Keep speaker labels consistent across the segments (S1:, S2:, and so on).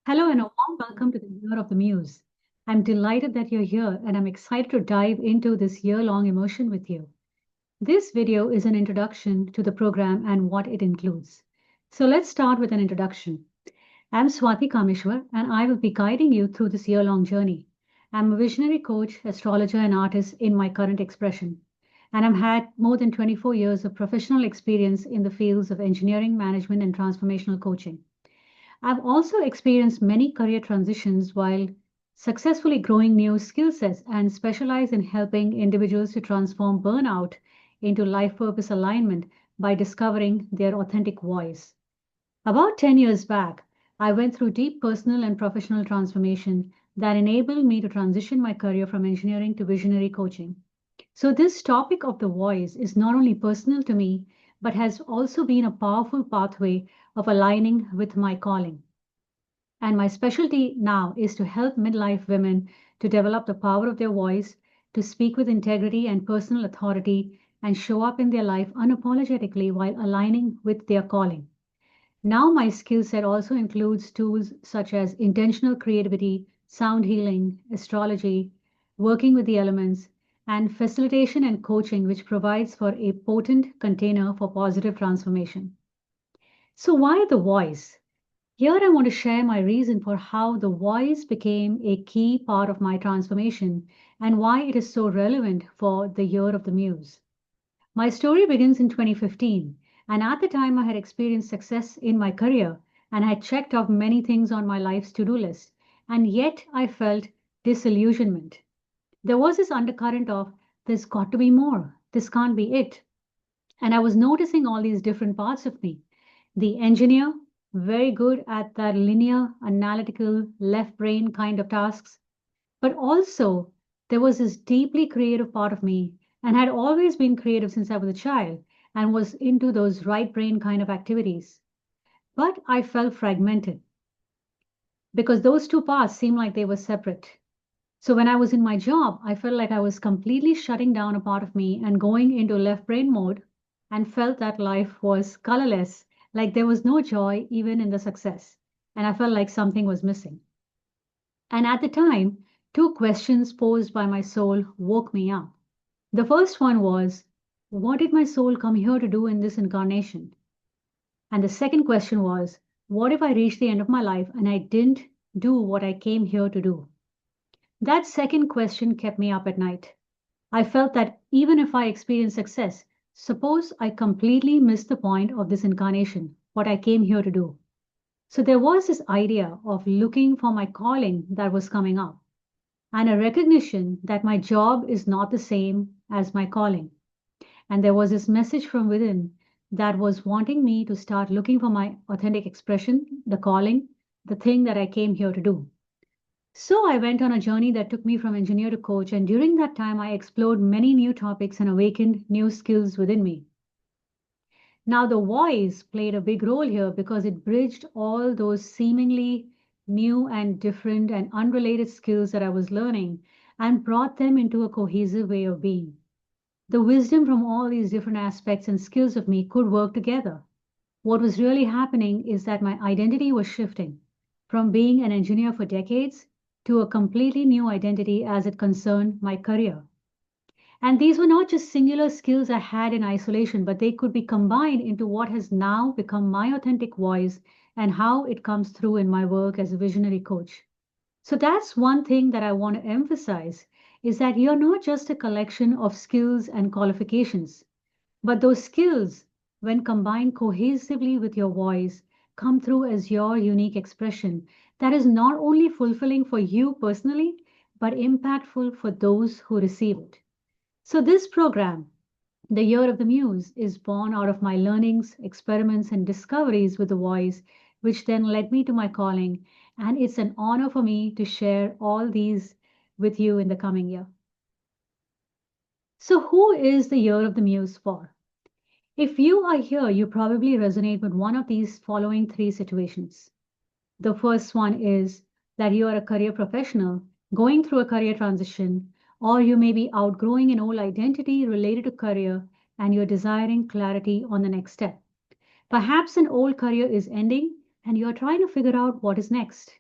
S1: Hello and a warm welcome to the Year of the Muse. I'm delighted that you're here and I'm excited to dive into this year-long immersion with you. This video is an introduction to the program and what it includes. So let's start with an introduction. I'm Swati Kameswar and I will be guiding you through this year-long journey. I'm a visionary coach, astrologer, and artist in my current expression. And I've had more than 24 years of professional experience in the fields of engineering, management, and transformational coaching. I've also experienced many career transitions while successfully growing new skill sets and specialize in helping individuals to transform burnout into life purpose alignment by discovering their authentic voice. About 10 years back, I went through deep personal and professional transformation that enabled me to transition my career from engineering to visionary coaching. So, this topic of the voice is not only personal to me, but has also been a powerful pathway of aligning with my calling. And my specialty now is to help midlife women to develop the power of their voice, to speak with integrity and personal authority, and show up in their life unapologetically while aligning with their calling. Now, my skill set also includes tools such as intentional creativity, sound healing, astrology, working with the elements, and facilitation and coaching, which provides for a potent container for positive transformation. So, why the voice? Here, I want to share my reason for how the voice became a key part of my transformation and why it is so relevant for the year of the muse. My story begins in 2015, and at the time, I had experienced success in my career and had checked off many things on my life's to do list, and yet I felt disillusionment. There was this undercurrent of, there's got to be more, this can't be it. And I was noticing all these different parts of me. The engineer, very good at that linear, analytical, left brain kind of tasks. But also, there was this deeply creative part of me, and had always been creative since I was a child, and was into those right brain kind of activities. But I felt fragmented because those two parts seemed like they were separate. So when I was in my job, I felt like I was completely shutting down a part of me and going into left brain mode and felt that life was colorless, like there was no joy even in the success. And I felt like something was missing. And at the time, two questions posed by my soul woke me up. The first one was, what did my soul come here to do in this incarnation? And the second question was, what if I reached the end of my life and I didn't do what I came here to do? That second question kept me up at night. I felt that even if I experienced success, suppose I completely missed the point of this incarnation, what I came here to do. So there was this idea of looking for my calling that was coming up, and a recognition that my job is not the same as my calling. And there was this message from within that was wanting me to start looking for my authentic expression, the calling, the thing that I came here to do. So I went on a journey that took me from engineer to coach, and during that time, I explored many new topics and awakened new skills within me. Now, the voice played a big role here because it bridged all those seemingly new and different and unrelated skills that I was learning and brought them into a cohesive way of being. The wisdom from all these different aspects and skills of me could work together. What was really happening is that my identity was shifting from being an engineer for decades to a completely new identity as it concerned my career. And these were not just singular skills I had in isolation, but they could be combined into what has now become my authentic voice and how it comes through in my work as a visionary coach. So that's one thing that I want to emphasize is that you're not just a collection of skills and qualifications, but those skills, when combined cohesively with your voice, come through as your unique expression that is not only fulfilling for you personally, but impactful for those who receive it. So, this program, The Year of the Muse, is born out of my learnings, experiments, and discoveries with the voice, which then led me to my calling. And it's an honor for me to share all these with you in the coming year. So, who is the Year of the Muse for? If you are here, you probably resonate with one of these following three situations. The first one is that you are a career professional going through a career transition, or you may be outgrowing an old identity related to career and you're desiring clarity on the next step. Perhaps an old career is ending and you're trying to figure out what is next.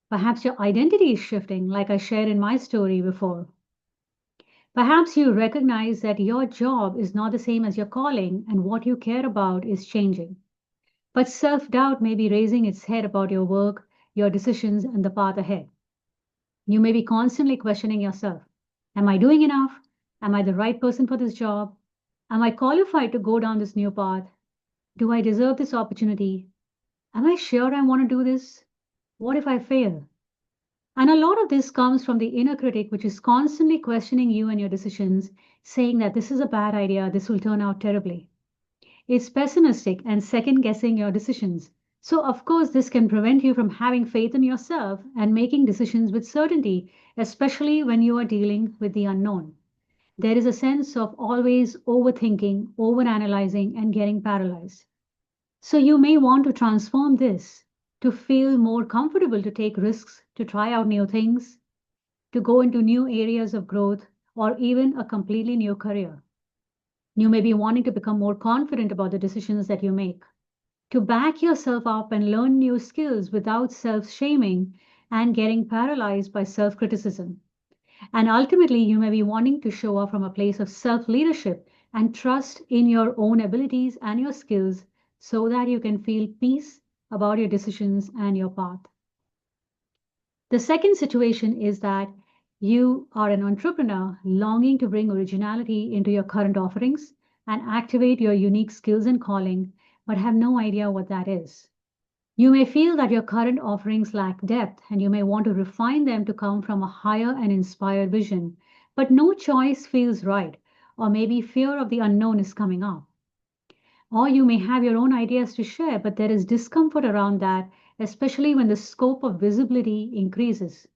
S1: Perhaps your identity is shifting, like I shared in my story before. Perhaps you recognize that your job is not the same as your calling and what you care about is changing. But self doubt may be raising its head about your work, your decisions, and the path ahead. You may be constantly questioning yourself. Am I doing enough? Am I the right person for this job? Am I qualified to go down this new path? Do I deserve this opportunity? Am I sure I want to do this? What if I fail? And a lot of this comes from the inner critic, which is constantly questioning you and your decisions, saying that this is a bad idea, this will turn out terribly. It's pessimistic and second guessing your decisions. So, of course, this can prevent you from having faith in yourself and making decisions with certainty, especially when you are dealing with the unknown. There is a sense of always overthinking, overanalyzing, and getting paralyzed. So, you may want to transform this to feel more comfortable to take risks, to try out new things, to go into new areas of growth, or even a completely new career. You may be wanting to become more confident about the decisions that you make, to back yourself up and learn new skills without self shaming and getting paralyzed by self criticism. And ultimately, you may be wanting to show up from a place of self leadership and trust in your own abilities and your skills so that you can feel peace about your decisions and your path. The second situation is that you are an entrepreneur longing to bring originality into your current offerings and activate your unique skills and calling, but have no idea what that is. You may feel that your current offerings lack depth and you may want to refine them to come from a higher and inspired vision, but no choice feels right, or maybe fear of the unknown is coming up. Or you may have your own ideas to share, but there is discomfort around that, especially when the scope of visibility increases.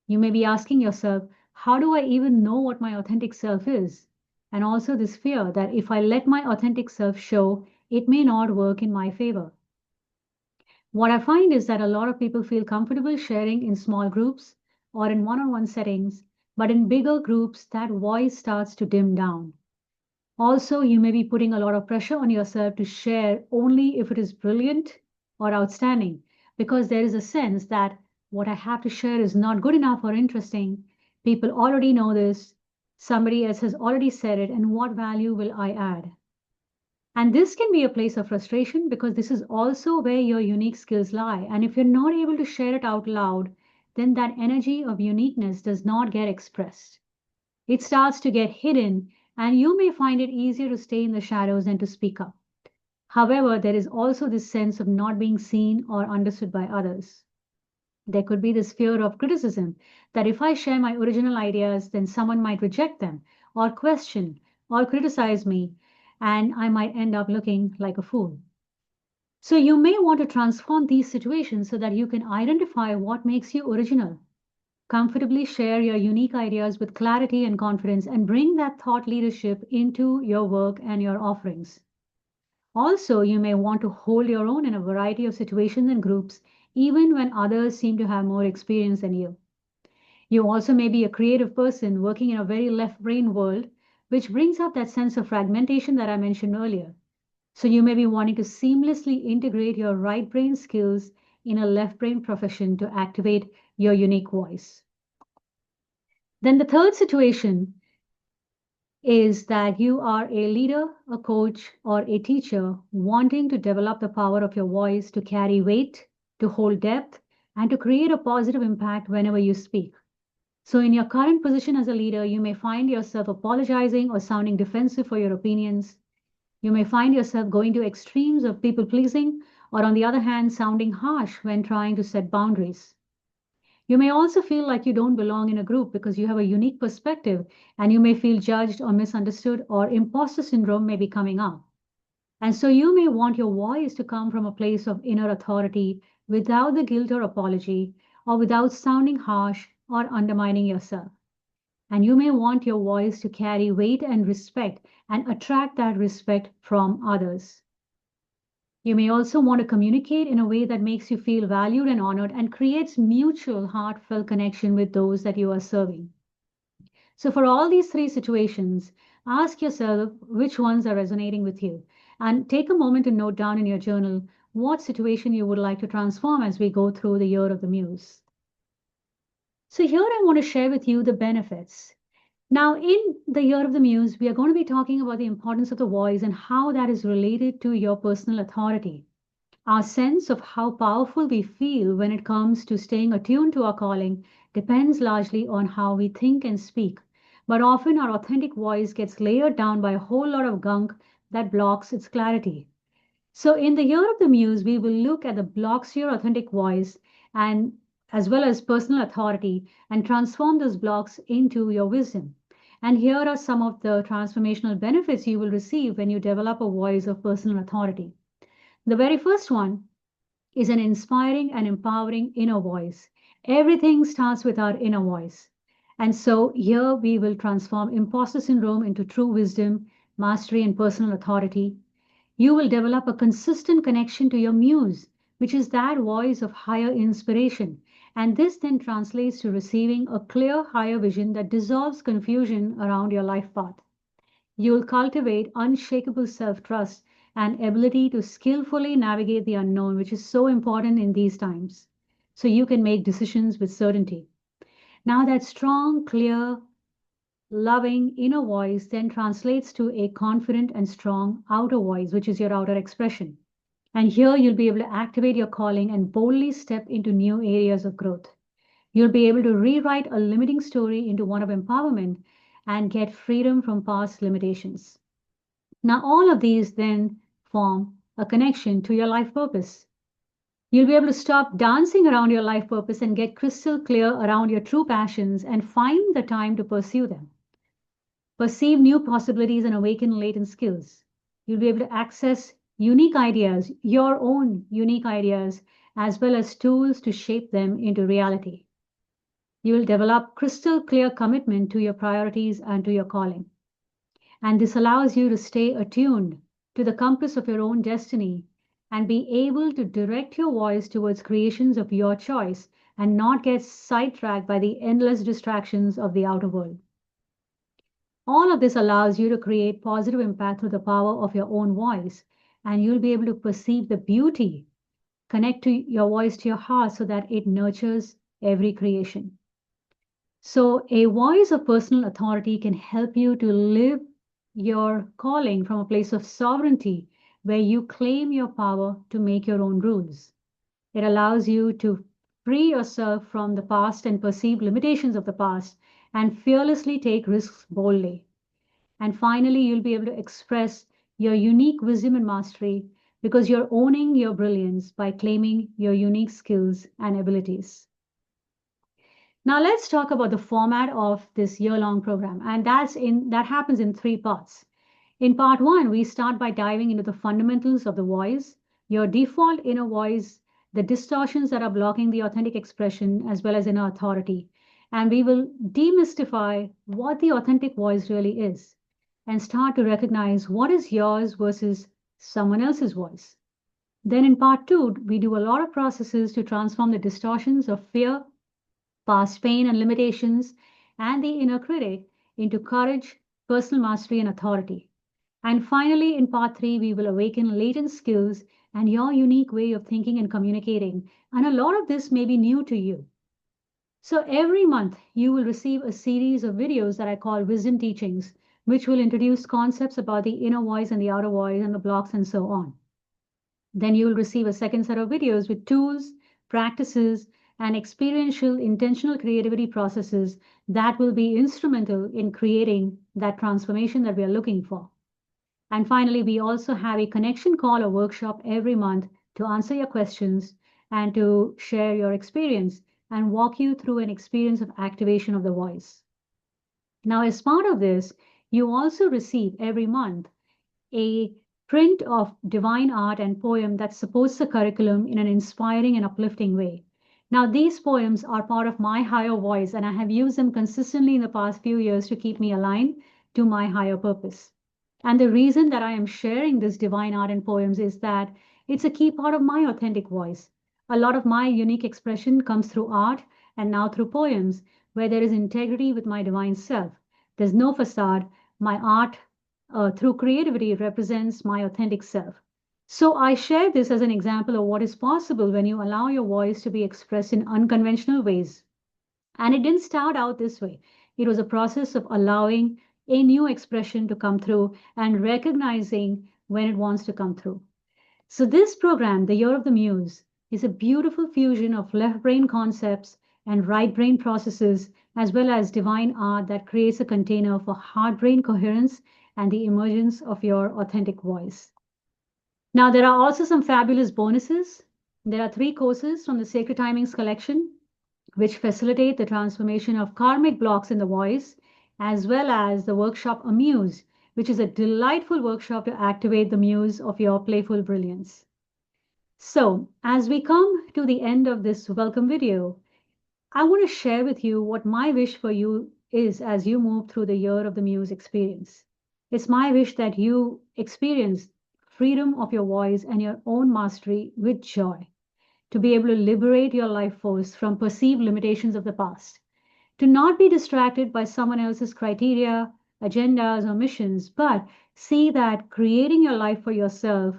S1: You may be asking yourself, how do I even know what my authentic self is? And also this fear that if I let my authentic self show, it may not work in my favor. What I find is that a lot of people feel comfortable sharing in small groups or in one on one settings, but in bigger groups, that voice starts to dim down. Also, you may be putting a lot of pressure on yourself to share only if it is brilliant or outstanding, because there is a sense that what I have to share is not good enough or interesting. People already know this. Somebody else has already said it, and what value will I add? And this can be a place of frustration because this is also where your unique skills lie. And if you're not able to share it out loud, then that energy of uniqueness does not get expressed. It starts to get hidden, and you may find it easier to stay in the shadows than to speak up. However, there is also this sense of not being seen or understood by others. There could be this fear of criticism that if I share my original ideas, then someone might reject them, or question, or criticize me, and I might end up looking like a fool. So, you may want to transform these situations so that you can identify what makes you original. Comfortably share your unique ideas with clarity and confidence and bring that thought leadership into your work and your offerings. Also, you may want to hold your own in a variety of situations and groups, even when others seem to have more experience than you. You also may be a creative person working in a very left brain world, which brings up that sense of fragmentation that I mentioned earlier. So, you may be wanting to seamlessly integrate your right brain skills in a left brain profession to activate your unique voice. Then the third situation is that you are a leader, a coach, or a teacher wanting to develop the power of your voice to carry weight, to hold depth, and to create a positive impact whenever you speak. So, in your current position as a leader, you may find yourself apologizing or sounding defensive for your opinions. You may find yourself going to extremes of people pleasing, or on the other hand, sounding harsh when trying to set boundaries. You may also feel like you don't belong in a group because you have a unique perspective and you may feel judged or misunderstood, or imposter syndrome may be coming up. And so you may want your voice to come from a place of inner authority without the guilt or apology, or without sounding harsh or undermining yourself. And you may want your voice to carry weight and respect and attract that respect from others. You may also want to communicate in a way that makes you feel valued and honored and creates mutual heartfelt connection with those that you are serving. So, for all these three situations, ask yourself which ones are resonating with you and take a moment to note down in your journal what situation you would like to transform as we go through the year of the Muse. So here I want to share with you the benefits. Now, in the Year of the Muse, we are going to be talking about the importance of the voice and how that is related to your personal authority. Our sense of how powerful we feel when it comes to staying attuned to our calling depends largely on how we think and speak. But often our authentic voice gets layered down by a whole lot of gunk that blocks its clarity. So, in the Year of the Muse, we will look at the blocks to your authentic voice and as well as personal authority and transform those blocks into your wisdom. And here are some of the transformational benefits you will receive when you develop a voice of personal authority. The very first one is an inspiring and empowering inner voice. Everything starts with our inner voice. And so here we will transform imposter syndrome into true wisdom, mastery, and personal authority. You will develop a consistent connection to your muse, which is that voice of higher inspiration. And this then translates to receiving a clear higher vision that dissolves confusion around your life path. You'll cultivate unshakable self trust and ability to skillfully navigate the unknown, which is so important in these times. So you can make decisions with certainty. Now, that strong, clear, loving inner voice then translates to a confident and strong outer voice, which is your outer expression. And here you'll be able to activate your calling and boldly step into new areas of growth. You'll be able to rewrite a limiting story into one of empowerment and get freedom from past limitations. Now, all of these then form a connection to your life purpose. You'll be able to stop dancing around your life purpose and get crystal clear around your true passions and find the time to pursue them. Perceive new possibilities and awaken latent skills. You'll be able to access unique ideas, your own unique ideas, as well as tools to shape them into reality. You will develop crystal clear commitment to your priorities and to your calling. And this allows you to stay attuned to the compass of your own destiny and be able to direct your voice towards creations of your choice and not get sidetracked by the endless distractions of the outer world. All of this allows you to create positive impact through the power of your own voice, and you'll be able to perceive the beauty, connect to your voice to your heart so that it nurtures every creation. So, a voice of personal authority can help you to live your calling from a place of sovereignty where you claim your power to make your own rules. It allows you to free yourself from the past and perceived limitations of the past and fearlessly take risks boldly. And finally, you'll be able to express your unique wisdom and mastery because you're owning your brilliance by claiming your unique skills and abilities. Now let's talk about the format of this year-long program, and that happens in three parts. In part one, we start by diving into the fundamentals of the voice, your default inner voice, the distortions that are blocking the authentic expression, as well as inner authority. And we will demystify what the authentic voice really is and start to recognize what is yours versus someone else's voice. Then in part two, we do a lot of processes to transform the distortions of fear, past pain and limitations, and the inner critic into courage, personal mastery, and authority. And finally, in part three, we will awaken latent skills and your unique way of thinking and communicating. And a lot of this may be new to you. So every month, you will receive a series of videos that I call wisdom teachings, which will introduce concepts about the inner voice and the outer voice and the blocks and so on. Then you will receive a second set of videos with tools, practices, and experiential intentional creativity processes that will be instrumental in creating that transformation that we are looking for. And finally, we also have a connection call or workshop every month to answer your questions and to share your experience and walk you through an experience of activation of the voice. Now, as part of this, you also receive every month a print of divine art and poem that supports the curriculum in an inspiring and uplifting way. Now, these poems are part of my higher voice, and I have used them consistently in the past few years to keep me aligned to my higher purpose. And the reason that I am sharing this divine art and poems is that it's a key part of my authentic voice. A lot of my unique expression comes through art and now through poems, where there is integrity with my divine self. There's no facade. My art through creativity represents my authentic self. So I share this as an example of what is possible when you allow your voice to be expressed in unconventional ways. And it didn't start out this way. It was a process of allowing a new expression to come through and recognizing when it wants to come through. So, this program, The Year of the Muse, is a beautiful fusion of left brain concepts and right brain processes, as well as divine art that creates a container for heart brain coherence and the emergence of your authentic voice. Now, there are also some fabulous bonuses. There are 3 courses from the Sacred Timings collection, which facilitate the transformation of karmic blocks in the voice, as well as the workshop Amuse, which is a delightful workshop to activate the muse of your playful brilliance. So, as we come to the end of this welcome video, I want to share with you what my wish for you is as you move through the Year of the Muse experience. It's my wish that you experience freedom of your voice and your own mastery with joy, to be able to liberate your life force from perceived limitations of the past, to not be distracted by someone else's criteria, agendas, or missions, but see that creating your life for yourself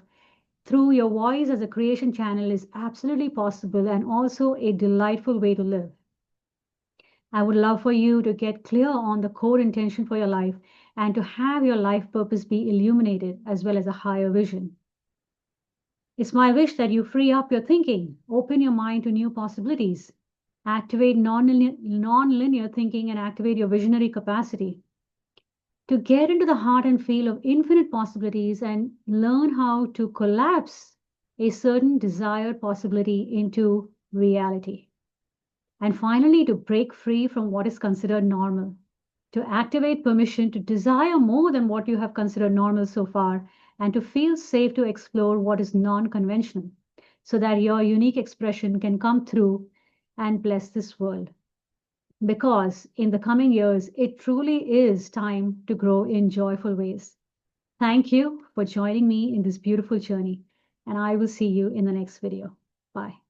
S1: through your voice as a creation channel is absolutely possible and also a delightful way to live. I would love for you to get clear on the core intention for your life and to have your life purpose be illuminated as well as a higher vision. It's my wish that you free up your thinking, open your mind to new possibilities, activate non-linear thinking, and activate your visionary capacity to get into the heart and feel of infinite possibilities and learn how to collapse a certain desired possibility into reality. And finally, to break free from what is considered normal, to activate permission to desire more than what you have considered normal so far, and to feel safe to explore what is non conventional so that your unique expression can come through and bless this world. Because in the coming years, it truly is time to grow in joyful ways. Thank you for joining me in this beautiful journey, and I will see you in the next video. Bye.